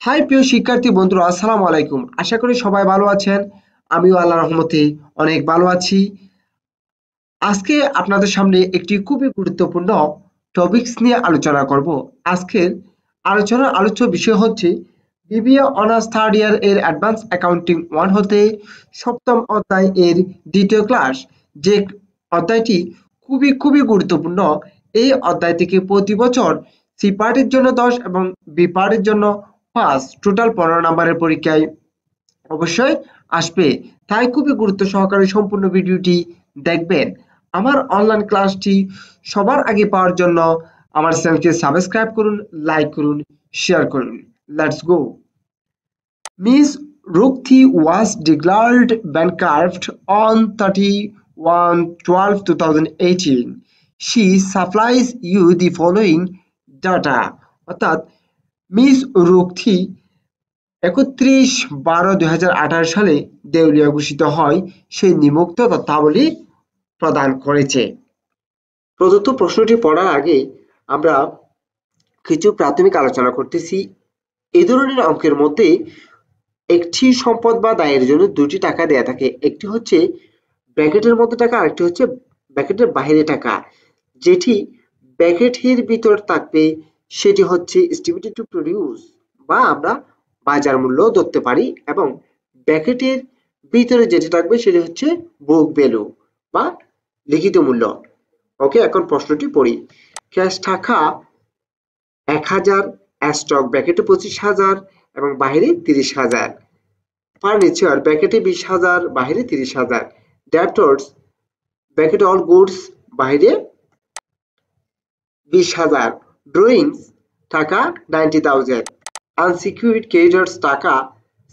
High প্রিয় শিক্ষার্থী বন্ধুরা, আসসালামু আলাইকুম। আশা করি সবাই ভালো আছেন। আমিও আল্লাহর রহমতে অনেক ভালো আছি। আজকে আপনাদের সামনে একটি খুবই গুরুত্বপূর্ণ টপিকস নিয়ে আলোচনা করব। আজকের আলোচনার আলোচ্য বিষয় হচ্ছে বিবিএ অনার্স থার্ড ইয়ার এর অ্যাডভান্স অ্যাকাউন্টিং 1 হতে সপ্তম অধ্যায় এর দ্বিতীয় ক্লাস। যে অধ্যায়টি খুবই গুরুত্বপূর্ণ। এই অধ্যায় থেকে প্রতি বছর সি পার্টের জন্য 10 এবং বি পার্টের জন্য 5 টোটাল 15 নম্বরের পরীক্ষায় অবশ্যই আসবে। তাই খুবই গুরুত্ব সহকারে সম্পূর্ণ ভিডিওটি দেখবেন। আমার অনলাইন ক্লাসটি সবার আগে পাওয়ার জন্য আমার চ্যানেলকে সাবস্ক্রাইব করুন, লাইক করুন, শেয়ার করুন। Let's go. Miss Rukhti was declared bankrupt on 31/12/2018. She supplies you the following data. অর্থাৎ মিস রুখথি 31/12/2018 সালে দেউলিয়া ঘোষিত হয়, সেই নিম্নোক্ত তথ্যাবলী প্রদান করেছে। প্রদত্ত প্রশ্নটি পড়ার আগে আমরা কিছু প্রাথমিক আলোচনা করতেছি। এই ধরনের অঙ্কের মধ্যে একটি সম্পদ বা দায়ের জন্য দুটি টাকা দেয়া থাকে। একটি হচ্ছে ব্র্যাকেটের মধ্যে টাকা, আরেকটি হচ্ছে ব্র্যাকেটের বাইরে টাকা। যেটি ব্র্যাকেটের ভিতর থাকবে সেটি হচ্ছে এস্টিমেটেড টু প্রডিউস বা আমরা বাজার মূল্য ধরতে পারি, এবং ব্র্যাকেটের ভিতরে যেটি থাকবে সেটি হচ্ছে বুক ভ্যালু বা লিখিত মূল্য। ওকে, এখন প্রশ্নটি পড়ি। ক্যাশ টাকা 1000, স্টক ব্র্যাকেটে 25,000 এবং বাইরে 30,000। ফার্নিচার ব্র্যাকেটে 20,000, বাইরে 30,000। ডেপ্টরস ব্র্যাকেটে অল গুডস, বাইরে 20,000। ড্রয়িংস টাকা 90,000। আনসিকিউরিড ক্রেডিটর্স টাকা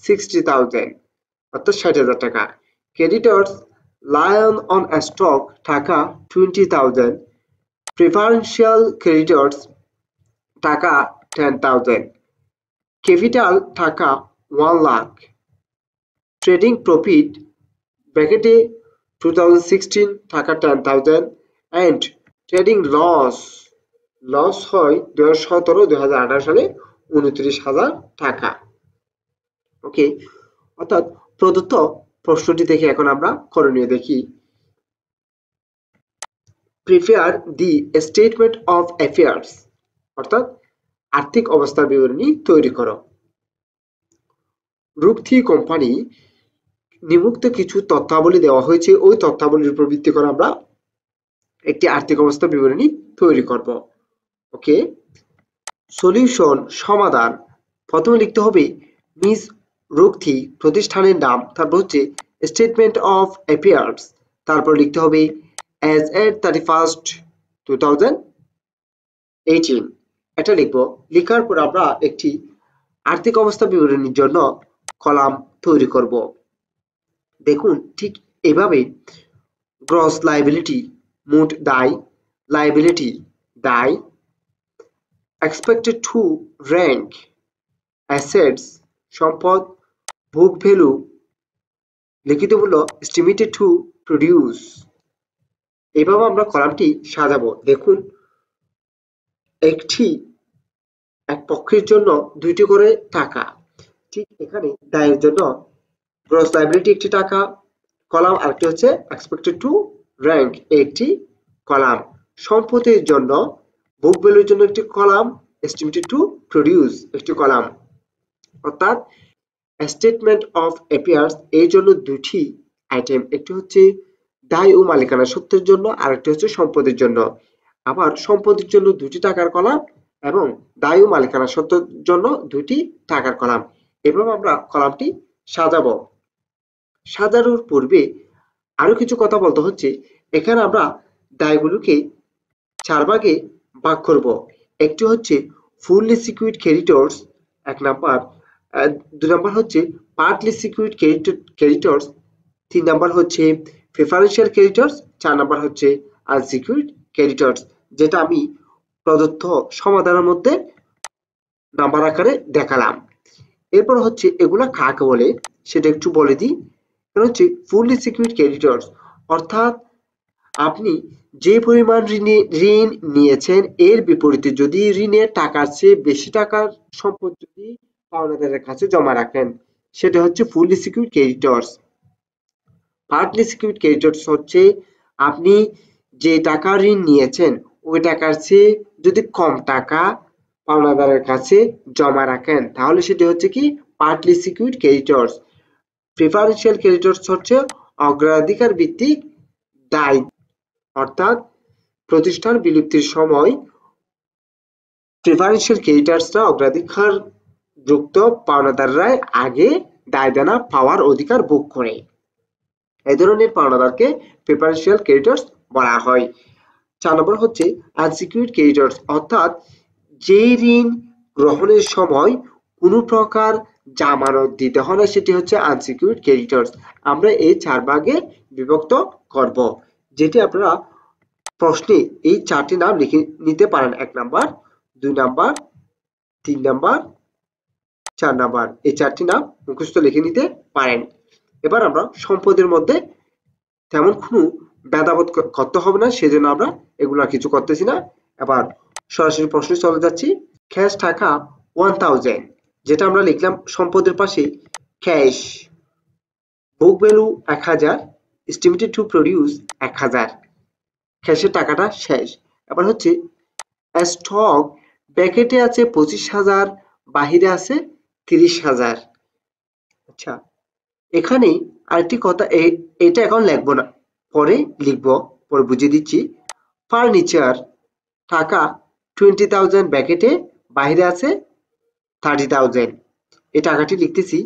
60,000 অর্থাৎ 60,000 টাকা। ক্রেডিটর্স লায়ন অন স্টক টাকা 20,000। প্রেফারেন্সিয়াল ক্রেডিটর্স টাকা 10,000। ক্যাপিটাল টাকা 1 লাখ। ট্রেডিং প্রফিট ব্র্যাকেটে 2016 টাকা 10,000 অ্যান্ড ট্রেডিং লস হয় 2017-2018 সালে 29,000 টাকা। ওকে, অর্থাৎ প্রদত্ত প্রশ্নটি থেকে এখন আমরা করণীয় দেখি। Prepare the statement of affairs, অর্থাৎ আর্থিক অবস্থার বিবরণী তৈরি করো। রুখথি কোম্পানি নিম্নোক্ত কিছু তথ্যাবলী দেওয়া হয়েছে, ওই তথ্যাবলীর উপর ভিত্তি করে আমরা একটি আর্থিক অবস্থা বিবরণী তৈরি করব। ওকে, সলিউশন সমাধান। প্রথমে লিখতে হবে মিস রুখথি প্রতিষ্ঠানের নাম, তারপর হচ্ছে স্টেটমেন্ট অফ অ্যাফেয়ার্স, তারপর লিখতে হবে অ্যাজ এট 31st 2018। এটা লিখব। লেখার পর আমরা একটি আর্থিক অবস্থা বিবরণীর জন্য কলাম তৈরি করব। দেখুন, ঠিক এভাবে গ্রস লায়াবিলিটি মোট দায়, লায়াবিলিটি দায়, এক্সপেক্টেড টু র্যাঙ্ক অ্যাসেটস সম্পদ, বুক ভ্যালু লিখিত মূল্য, এস্টিমেটেড টু প্রডিউস। এভাবে আমরা কলামটি সাজাবো। দেখুন, এক পক্ষের জন্য দুইটি করে টাকা। ঠিক এখানে দায়ের জন্য গ্রস লায়াবিলিটি একটি টাকা কলাম, আরেকটি হচ্ছে এক্সপেক্টেড টু র্যাঙ্ক একটি কলাম। সম্পদের জন্য বুক ভ্যালুর জন্য একটি কলাম, এস্টিমেটেড টু প্রডিউস একটি কলাম। অর্থাৎ স্টেটমেন্ট অফ অ্যাফেয়ার্স এই জন্য দুটি আইটেম, একটি হচ্ছে দায় ও মালিকানা সত্ত্বের জন্য, আরেকটি হচ্ছে সম্পদের জন্য। আবার সম্পদের জন্য দুটি টাকার কলাম এবং দায় ও মালিকানা সত্ত্বের জন্য দুটি টাকার কলাম। এভাবে আমরা কলামটি সাজাবো। সাজানোর পূর্বে আরো কিছু কথা বলতে হচ্ছে। এখানে আমরা দায়গুলোকে 4 ভাগে ভাগ করব। একটি হচ্ছে fully secured creditors, 1 number. 2 number হচ্ছে পার্টলি সিকিউরিড ক্রেডিটর্স, 3 নাম্বার হচ্ছে প্রেফারেন্সিয়াল ক্রেডিটর্স, 4 নাম্বার হচ্ছে আনসিকিউরিড ক্রেডিটর্স, যেটা আমি প্রদত্ত সমাধানের মধ্যে নাম্বার আকারে দেখালাম। এরপর হচ্ছে এগুলা কাকে বলে সেটা একটু বলে দিই। এটা হচ্ছে ফুললি সিকিউরিড ক্রেডিটর্স, অর্থাৎ আপনি যে পরিমাণ ঋণ নিয়েছেন এর বিপরীতে যদি ঋণের টাকার চেয়ে বেশি টাকার সম্পদ যদি পাওনাদারের কাছে জমা রাখেন, সেটা হচ্ছে fully secured creditors. Partly secured creditors হচ্ছে আপনি যে টাকা ঋণ নিয়েছেন ওই টাকার চেয়ে যদি কম টাকা পাওনাদারের কাছে জমা রাখেন তাহলে সেটি হচ্ছে কি partly secured creditors. Preferential creditors হচ্ছে অগ্রাধিকার ভিত্তিক দায়, অর্থাৎ প্রতিষ্ঠান বিলুপ্তির সময় প্রিফারেন্সিয়াল ক্রেডিটর্সরা অগ্রাধিকার যুক্ত পাওনাদাররা আগে দায়দেনা পাওয়ার অধিকার ভোগ করে। এই ধরনের পাওনাদারকে প্রিফারেন্সিয়াল ক্রেডিটর্স বলা হয়। 4 নম্বর হচ্ছে আনসিকিউরড ক্রেডিটর্স, অর্থাৎ যেই ঋণ গ্রহণের সময় কোনো প্রকার জামানত দিতে হয় না সেটি হচ্ছে আনসিকিউরড ক্রেডিটর্স। আমরা এই 4 ভাগে বিভক্ত করব, যেটি আপনারা প্রশ্নে এই 4টি নাম লিখে নিতে পারেন। 1 নাম্বার, 2 নাম্বার, 3 নাম্বার, 4 নাম্বার, এই 4টি নাম মুখস্থ লিখে নিতে পারেন। এবার আমরা সম্পদের মধ্যে তেমন কোনো ভেদাভেদ করতে হবে না, সেজন্য আমরা এগুলা কিছু করতেছি না। এবার সরাসরি প্রশ্নে চলে যাচ্ছি। ক্যাশ টাকা 1000, যেটা আমরা লিখলাম সম্পদের পাশে cash, book value 1000, estimated to produce 1000, ক্যাশের টাকাটা শেষ। এবার হচ্ছে স্টক, ব্র্যাকেটে আছে 25,000, বাহিরে আছে 30,000। আচ্ছা, এখানে আরেকটি কথা, এটা এখন লিখবো না, পরে লিখবো, পরে বুঝিয়ে দিচ্ছি। ফার্নিচার টাকা 20,000, ব্র্যাকেটে বাইরে আছে 30,000। এই টাকাটি লিখতেছি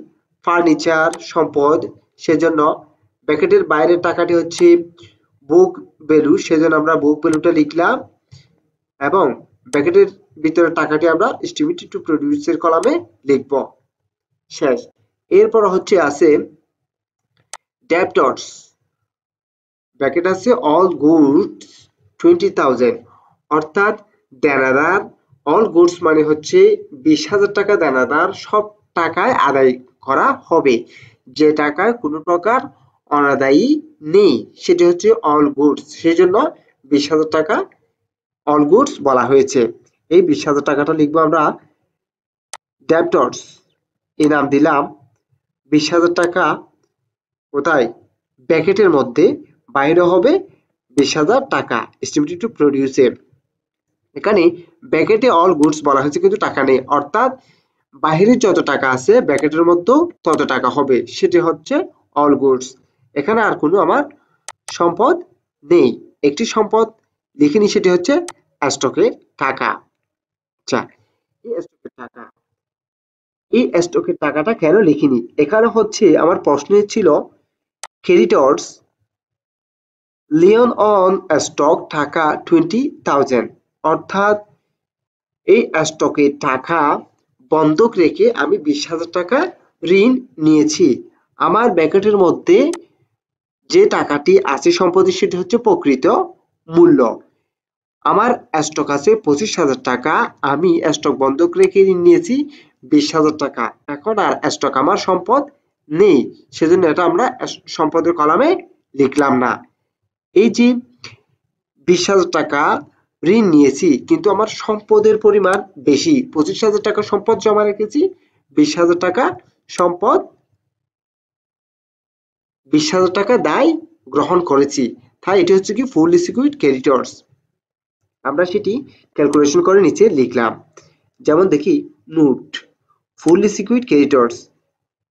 ফার্নিচার সম্পদ, সেজন্য ব্র্যাকেটের বাইরের টাকাটি হচ্ছে বুক ভ্যালু, সেজন্য আমরা বুক ভ্যালুটা লিখলাম, এবং ব্র্যাকেটের ভিতরে টাকাটি আমরা এস্টিমেটেড টু প্রডিউসের কলামে লিখব। শেষ। এরপর হচ্ছে আছে ডেপ্টর্স, ব্র্যাকেট আছে অল গুডস 20,000, অর্থাৎ দেনাদার, অল গুডস মানে হচ্ছে 20,000 টাকা দেনাদার সব টাকায় আদায় করা হবে, যে টাকায় কোনো প্রকার অনাদায়ী নেই সেটি হচ্ছে অল গুডস, সেজন্য 20,000 টাকা অল গুডস বলা হয়েছে। এই 20,000 টাকাটা লিখবো আমরা ডেপ্টর্স, এই নাম দিলাম। 20,000 টাকা কোথায়? ব্র্যাকেটের মধ্যে, বাইরে হবে 20,000 টাকা এস্টিমেটেড টু প্রডিউসে। এখানে ব্র্যাকেটে অল গুডস বলা হয়েছে কিন্তু টাকা নেই, অর্থাৎ বাহিরে যত টাকা আছে ব্র্যাকেটের মধ্যে তত টাকা হবে, সেটি হচ্ছে অল গুডস। এখানে আর কোনো আমার সম্পদ নেই, একটি সম্পদ লিখে নি, সেটি হচ্ছে স্টকের টাকা। আচ্ছা, এই স্টকের টাকা, এই স্টকের টাকাটা কেন লিখিনি? এখানে হচ্ছে আমার প্রশ্ন ছিল ক্রেডিটর্স লিওন অন স্টক টাকা 20,000, অর্থাৎ এই স্টকের টাকা বন্ধক রেখে আমি 20,000 টাকা ঋণ নিয়েছি। আমার ব্র্যাকেটের মধ্যে যে টাকাটি আছে সম্পত্তি সেটি হচ্ছে প্রকৃত মূল্য। আমার স্টক আছে 25,000 টাকা, আমি স্টক বন্ধক রেখে ঋণ নিয়েছি 20,000 টাকা। এখন আর স্টক আমার সম্পদ নেই, সেজন্য এটা আমরা সম্পদের কলামে লিখলাম না। এই যে 20,000 টাকা ঋণ নিয়েছি কিন্তু আমার সম্পদের পরিমাণ বেশি, 25,000 টাকা সম্পদ জমা রেখেছি, 20,000 টাকা সম্পদ, 20,000 টাকা দায় গ্রহণ করেছি, তাই এটি হচ্ছে কি ফুললি সিকিউরড ক্রেডিটর্স। আমরা সেটি ক্যালকুলেশন করে নিচে লিখলাম। যেমন দেখি নোট ফুললি সিকিউরড ক্রেডিটর্স,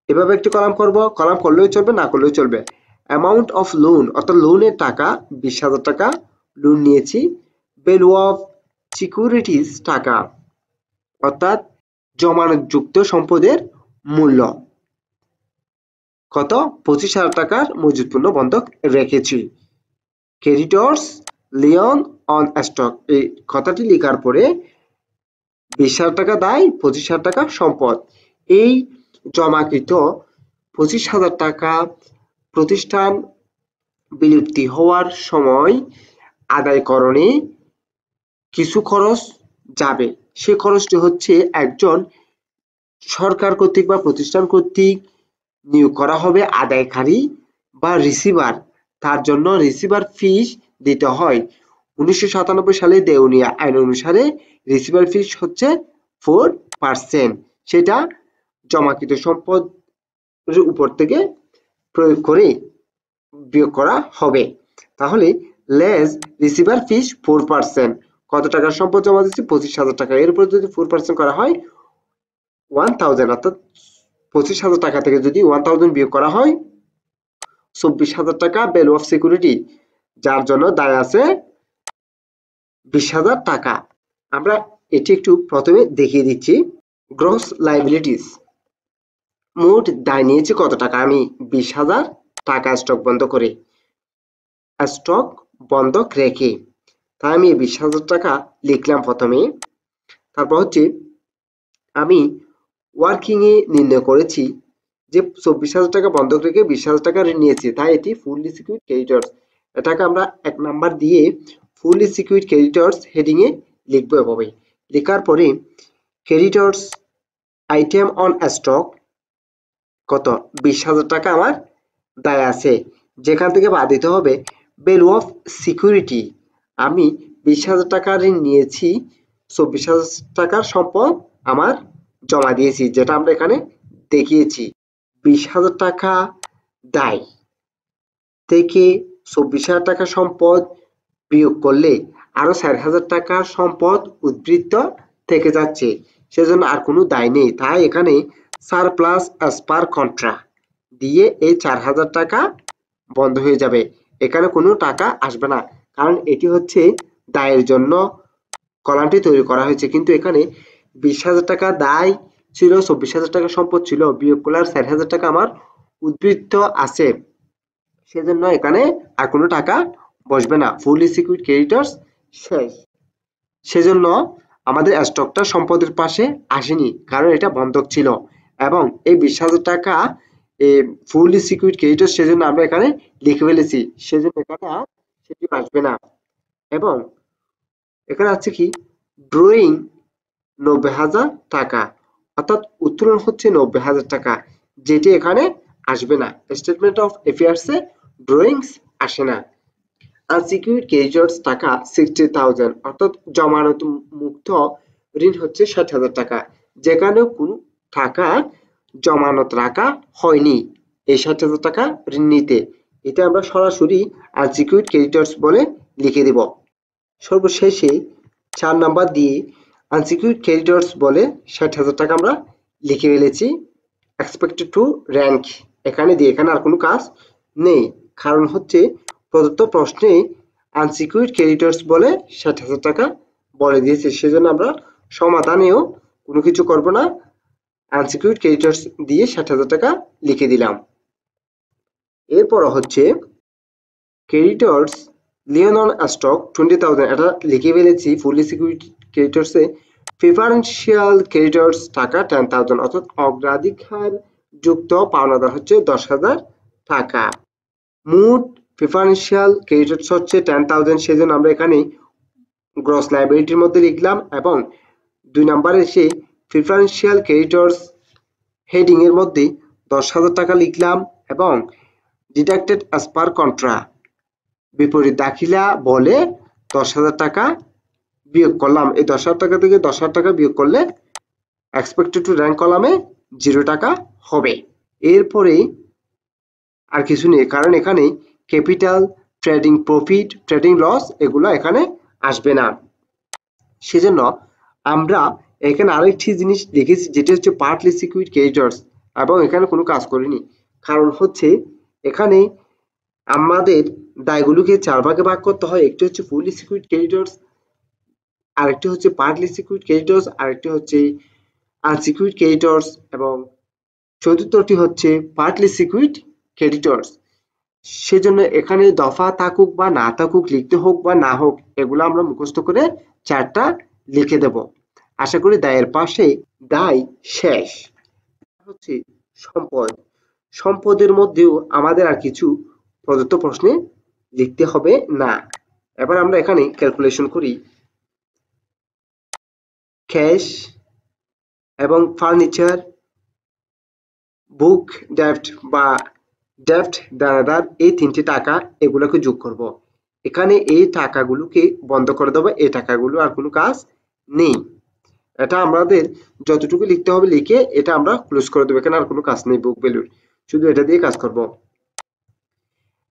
এভাবে একটি কলাম করব, কলাম করলেও চলবে না করলেও চলবে। অ্যামাউন্ট অফ লোন, অর্থাৎ লোনের টাকা 20,000 টাকা লোন নিয়েছি। ভ্যালু অফ সিকিউরিটিজ টাকা, অর্থাৎ জমানতযুক্ত সম্পদের মূল্য কত? 25,000 টাকার মজুদ পণ্য বন্ধক রেখেছি। ক্রেডিটর্স লিওন অন স্টক, এই কথাটি লেখার পরে 20,000 টাকা দায়, 25,000 টাকা সম্পদ। এই জমাকৃত 25,000 টাকা প্রতিষ্ঠান বিলুপ্তি হওয়ার সময় আদায়করণে কিছু খরচ যাবে, সে খরচটি হচ্ছে একজন সরকার কর্তৃক বা প্রতিষ্ঠান কর্তৃক নিয়োগ করা হবে আদায়কারী বা রিসিভার, তার জন্য রিসিভার ফিস দিতে হয়। 1997 সালে দেওনিয়া আইন অনুসারে রিসিভার ফিস হচ্ছে 4%, সেটা জমাকৃত সম্পদের উপর থেকে প্রয়োগ করে বিয়োগ করা হবে। তাহলে লেস রিসিভার ফিস 4%। কত টাকার সম্পদ জমা দিচ্ছি? 25,000 টাকা। এর উপর যদি 4% করা হয় 1000, অর্থাৎ 25,000 টাকা থেকে যদি 1000 বিয়োগ করা হয় 24,000 টাকা ভ্যালু অফ সিকিউরিটি, যার জন্য দায় আছে 20,000 টাকা। আমরা এটি একটু প্রথমে দেখিয়ে দিচ্ছি। গ্রস লাইবিলিটিস, মোট দায় নিয়েছি কত টাকা? আমি 20,000 টাকা স্টক বন্ধ করে, স্টক বন্ধক রেখে, তাই আমি 20,000 টাকা লিখলাম প্রথমে। তারপর হচ্ছে আমি ওয়ার্কিং এ নির্ণয় করেছি যে 24,000 টাকা বন্ধক রেখে 20,000 টাকা ঋণ নিয়েছি, তাই এটি ফুললি সিকিউরড ক্রেডিটর্স। এটাকে আমরা 1 নাম্বার দিয়ে ফুললি সিকিউরড ক্রেডিটর্স হেডিং এ লিখবো। এভাবে লেখার পরে ক্রেডিটর্স আইটেম অন স্টক কত? 20,000 টাকা আমার দায় আছে, যেখান থেকে বাদ দিতে হবে ভ্যালু অফ সিকিউরিটি। আমি 20,000 টাকা ঋণ নিয়েছি, 24,000 টাকার সম্পদ আমার জমা দিয়েছি, যেটা আমরা এখানে দেখিয়েছি। 20,000 টাকা দায় থেকে 24,000 টাকা সম্পদ বিয়োগ করলে আরো 4,000 টাকার সম্পদ উদ্বৃত্ত থেকে যাচ্ছে, সেজন্য আর কোনো দায় নেই। তাই এখানে সারপ্লাস অ্যাজ পার কন্ট্রা দিয়ে এই 4,000 টাকা বন্ধ হয়ে যাবে। এখানে কোনো টাকা আসবে না, কারণ এটি হচ্ছে দায়ের জন্য কলামটি তৈরি করা হয়েছে। কিন্তু এখানে 20,000 টাকা দায় ছিল, 24,000 টাকা সম্পদ ছিল, বিয়োগ করলে 4,000 টাকা আমার উদ্বৃত্ত আছে, সেজন্য এখানে আর কোনো টাকা বসবে না। ফুললি সিকিউরড ক্রেডিটর্স শেষ। সেজন্য আমাদের স্টকটা সম্পদের পাশে আসেনি, কারণ এটা বন্ধক ছিল, এবং এই 20,000 টাকা ফুললি সিকিউরড ক্রেডিটর্স, সেজন্য আমরা এখানে লিখে ফেলেছি, সেজন্য এখানে আর সেটি আসবে না। এবং এখানে আছে কি ড্রয়িং 90,000 টাকা, অর্থাৎ উত্তোলন হচ্ছে 90,000 টাকা, যেটি এখানে আসবে না। Statement of affairs A drawings আসে না। আনসিকিউরড ক্রেডিটর্স টাকা 60,000, অর্থাৎ জমানত মুক্ত ঋণ হচ্ছে 60,000 টাকা, যেখানে কোনো টাকা জমানত রাখা হয়নি এই 60,000 টাকা ঋণ নিতে। এটা আমরা সরাসরি আনসিকিউরড ক্রেডিটর্স বলে লিখে দেব। সর্বশেষে 4 নাম্বার দিয়ে আনসিকিউরড ক্রেডিটর্স বলে 60,000 টাকা আমরা লিখে ফেলেছি। এক্সপেক্টেড টু র্যাঙ্ক এখানে দিয়ে, এখানে আর কোনো কাজ নেই, কারণ হচ্ছে প্রদত্ত প্রশ্নে আনসিকিউরড ক্রেডিটর্স বলে 60,000 টাকা বলে দিয়েছে, সেজন্য আমরা সমাধানেও কোনো কিছু করব না, আনসিকিউরড ক্রেডিটর্স দিয়ে 60,000 টাকা লিখে দিলাম। এরপর হচ্ছে ক্রেডিটর্স লিওন অন স্টক 20,000, এটা লিখে ফেলেছি ফুললি সিকিউরড ক্রেডিটর্সে। প্রিফারেন্সিয়াল ক্রেডিটর্স টাকা 10,000, অর্থাৎ অগ্রাধিকার যুক্ত পাওনাদার হচ্ছে 10,000 টাকা। মোট প্রিফারেন্সিয়াল ক্রেডিটর্স হচ্ছে 10,000, সেজন্য আমরা এখানে গ্রস লাইবিলিটির মধ্যে লিখলাম, এবং 2 নম্বরে এসে প্রিফারেন্সিয়াল ক্রেডিটর্স হেডিং এর মধ্যে 10,000 টাকা লিখলাম, এবং ডিডাক্টেড অ্যাজ পার কন্ট্রা বিপরীত দাখিলা বলে 10,000 টাকা বিয়োগ করলাম। এই 10,000 টাকা থেকে 10,000 টাকা বিয়োগ করলে এক্সপেক্টেড টু র্যাঙ্ক কলামে 0 টাকা হবে। এরপরে আর কিছু নেই, কারণ এখানে capital, trading profit, trading loss এগুলো এখানে আসবে না। সেজন্য আমরা এখানে আরেকটি জিনিস দেখেছি, যেটা হচ্ছে পার্টলি সিকিউরড ক্রেডিটর্স, এবং এখানে কোনো কাজ করিনি, কারণ হচ্ছে এখানে আমাদের দায়গুলোকে 4 ভাগে ভাগ করতে হয়। একটি হচ্ছে ফুললি সিকিউরড ক্রেডিটর্স, আরেকটি হচ্ছে পার্টলি সিকিউরড ক্রেডিটর্স, আরেকটি হচ্ছে আনসিকিউরড ক্রেডিটর্স, এবং চতুর্থটি হচ্ছে পার্টলি সিকিউরড ক্রেডিটর্স। সেজন্য এখানে দফা থাকুক বা না থাকুক, লিখতে হোক বা না হোক, এগুলো আমরা মুখস্থ করে 4টা লিখে দেব। আশা করি দায়ের পাশে দায় শেষ। হচ্ছে সম্পদ, সম্পদের মধ্যেও আমাদের আর কিছু প্রদত্ত প্রশ্নে লিখতে হবে না। এবার আমরা এখানে ক্যালকুলেশন করি। ক্যাশ এবং ফার্নিচার, বুক ডেপ্ট বা ডেপ্ট দানাদার, এই 3টে টাকা এগুলোকে যোগ করব। এখানে এই টাকাগুলোকে বন্ধ করে দেবো, এই টাকাগুলো আর কোনো কাজ নেই। এটা আমাদের যতটুকু লিখতে হবে লিখে এটা আমরা ক্লোজ করে দেবো। এখানে আর কোনো কাজ নেই বুক ভ্যালুর, শুধু এটা দিয়ে কাজ করব।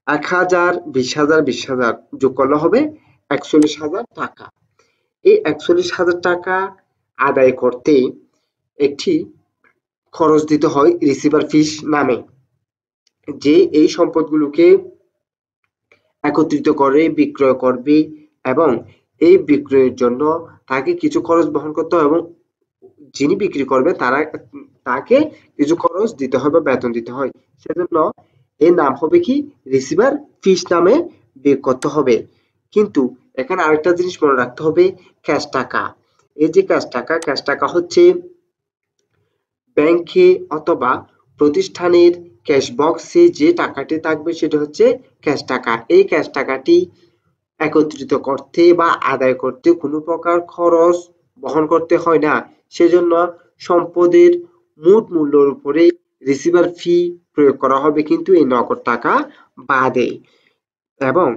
1000, 20,000, 20,000 যোগ করলে হবে 41,000 টাকা। এই 41,000 টাকা আদায় করতে একটি খরচ দিতে হয় রিসিভার ফিস নামে, যে এই সম্পদগুলোকে একত্রিত করে বিক্রয় করবে এবং এই বিক্রয়ের জন্য তাকে কিছু খরচ বহন করতে হয় এবং যিনি বিক্রি করবে তাকে কিছু খরচ দিতে হয় বা বেতন দিতে হয়। সেজন্য এর নাম হবে কি রিসিভার ফিস নামে বিয়োগ করতে হবে। কিন্তু এখানে আরেকটা জিনিস মনে রাখতে হবে, ক্যাশ টাকা। এই যে ক্যাশ টাকা হচ্ছে ব্যাংকে অথবা প্রতিষ্ঠানের ক্যাশ বক্সে যে টাকাটি থাকবে সেটা হচ্ছে ক্যাশ টাকা। এই ক্যাশ টাকাটি একত্রিত করতে বা আদায় করতে কোনো প্রকার খরচ বহন করতে হয় না। সেজন্য সম্পদের মোট মূল্যের উপরে রিসিভার ফি প্রয়োগ করা হবে, কিন্তু এই নগদ টাকা বাদে। এবং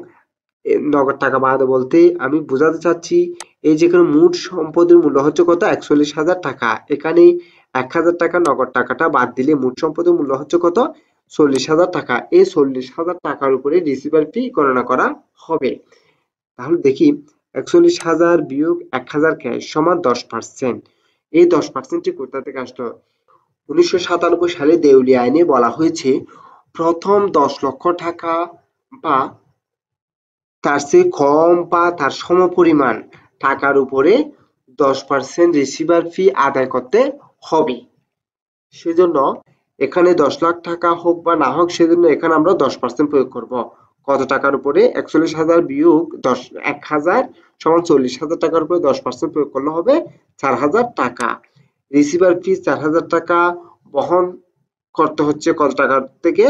নগদ টাকা বাদে বলতে আমি বোঝাতে চাচ্ছি, এই যেখানে মোট সম্পদের মূল্য হচ্ছে কত 41,000 টাকা, এখানে 1,000 টাকা নগদ টাকাটা বাদ দিলে মোট সম্পদের মূল্য হচ্ছে কত 40,000 টাকা। এই 40,000 টাকার উপরে রিসিভার ফি গণনা করা হবে। তাহলে দেখি 41,000 বিয়োগ 1,000 ক্যাশ সমান 10%। এই 10%টি কোথা থেকে আসলো? 1997 সালে দেউলিয়া আইনে বলা হয়েছে প্রথম 10 লক্ষ টাকা বা তার চেয়ে কম বা তার সমপরিমাণ টাকার উপরে 10% রিসিভার ফি আদায় করতে হবে। সেজন্য এখানে 10 লাখ টাকা হোক বা না হোক, সেজন্য এখানে আমরা 10% প্রয়োগ করব। কত টাকার উপরে? 41,000 বিয়োগ 1,000 সমান 40,000 টাকার উপরে 10% প্রয়োগ করলে হবে 4,000 টাকা। রিসিভার ফি 4,000 টাকা বহন করতে হচ্ছে কত টাকা থেকে?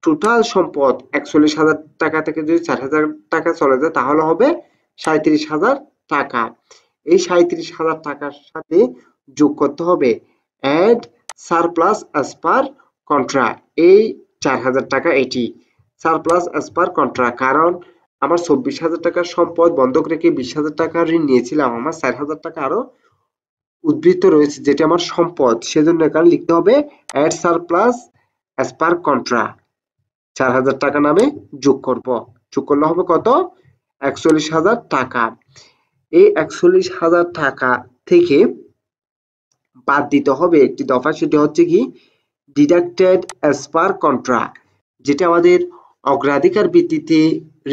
টোটাল সম্পদ 41,000 টাকা থেকে যদি 4,000 টাকা চলে যায় তাহলে হবে 37,000 টাকা। এই 37,000 টাকার সাথে যোগ করতে হবে add surplus as per contra. এই 4,000 টাকা এটি সারপ্লাস অ্যাজ পার কন্ট্রা, কারণ আমার 24,000 টাকার সম্পদ বন্ধক রেখে 20,000 টাকা ঋণ নিয়েছিলাম, আমার 4,000 টাকা আরো উদ্বৃত্ত রয়েছে যেটা আমার সম্পদ, সেজন্য এখানে লিখতে হবে add surplus as per contra. 4,000 টাকা নামে যোগ করব। যোগ করলে হবে কত? 41,000 টাকা। এই 41,000 টাকা থেকে বাদ দিতে হবে একটি দফা, সেটা হচ্ছে কি ডিডাক্টেড অ্যাজ পার কন্ট্রা, যেটা আমাদের অগ্রাধিকার ভিত্তিতে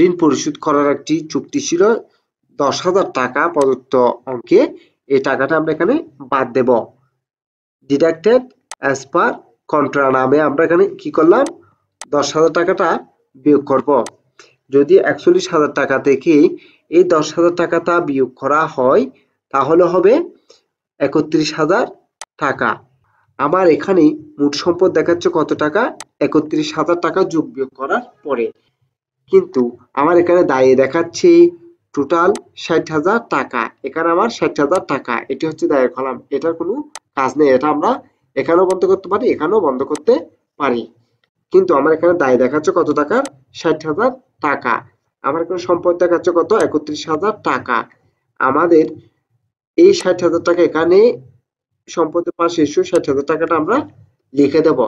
ঋণ পরিশোধ করার একটি চুক্তি ছিল 10,000 টাকা প্রদত্ত অঙ্কে। এই টাকাটা আমরা এখানে বাদ দেব। ডিডাক্টেড অ্যাজ পার কন্ট্রা নামে আমরা এখানে কি করলাম 10,000 টাকাটা বিয়োগ করব। যদি 41,000 টাকা থেকে এই 10,000 টাকাটা বিয়োগ করা হয় তাহলে হবে 31,000 টাকা। আমার এখানে মোট সম্পদ দেখাচ্ছে কত টাকা? 31,000 টাকা যোগ বিয়োগ করার পরে। কিন্তু আমার এখানে দায়ে দেখাচ্ছে টোটাল 60,000 টাকা। এখানে আমার 60,000 টাকা, এটি হচ্ছে দায়ের কলাম। এটার কোনো কাজ নেই, এটা আমরা এখানেও বন্ধ করতে পারি এখানেও বন্ধ করতে পারি। কিন্তু আমার এখানে দায় দেখাচ্ছে কত টাকার? 60,000 টাকা। আমার এখানে সম্পদ দেখাচ্ছে কত? 31,000 টাকা। আমাদের এই 60,000 টাকা এখানে সম্পদের পাশে এসে 60,000 টাকাটা আমরা লিখে দেব।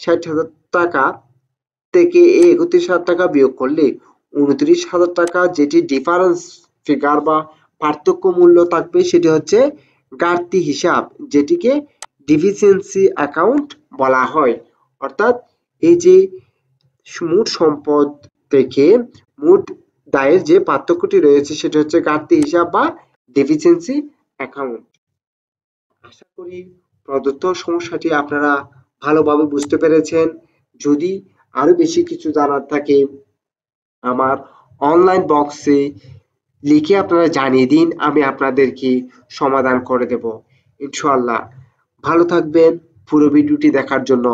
60,000 টাকা থেকে এই 31,000 টাকা বিয়োগ করলে 29,000 টাকা যেটি ডিফারেন্স ফিগার বা পার্থক্য মূল্য থাকবে সেটি হচ্ছে ঘাটতি হিসাব, যেটিকে ডিফিসিয়েন্সি অ্যাকাউন্ট বলা হয়। অর্থাৎ এই যে মোট সম্পদ থেকে মোট দায়ের যে পার্থক্যটি রয়েছে সেটা হচ্ছে ঘাটতি হিসাব বা ডেফিসিয়েন্সি অ্যাকাউন্ট। আশা করি প্রদত্ত সমস্যাটি আপনারা ভালোভাবে বুঝতে পেরেছেন। যদি আরো বেশি কিছু জানার থাকে আমার অনলাইন বক্সে লিখে আপনারা জানিয়ে দিন, আমি আপনাদেরকে সমাধান করে দেব ইনশাআল্লাহ। ভালো থাকবেন। পুরো ভিডিওটি দেখার জন্য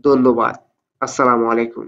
ধন্যবাদ। আসসালামু আলাইকুম।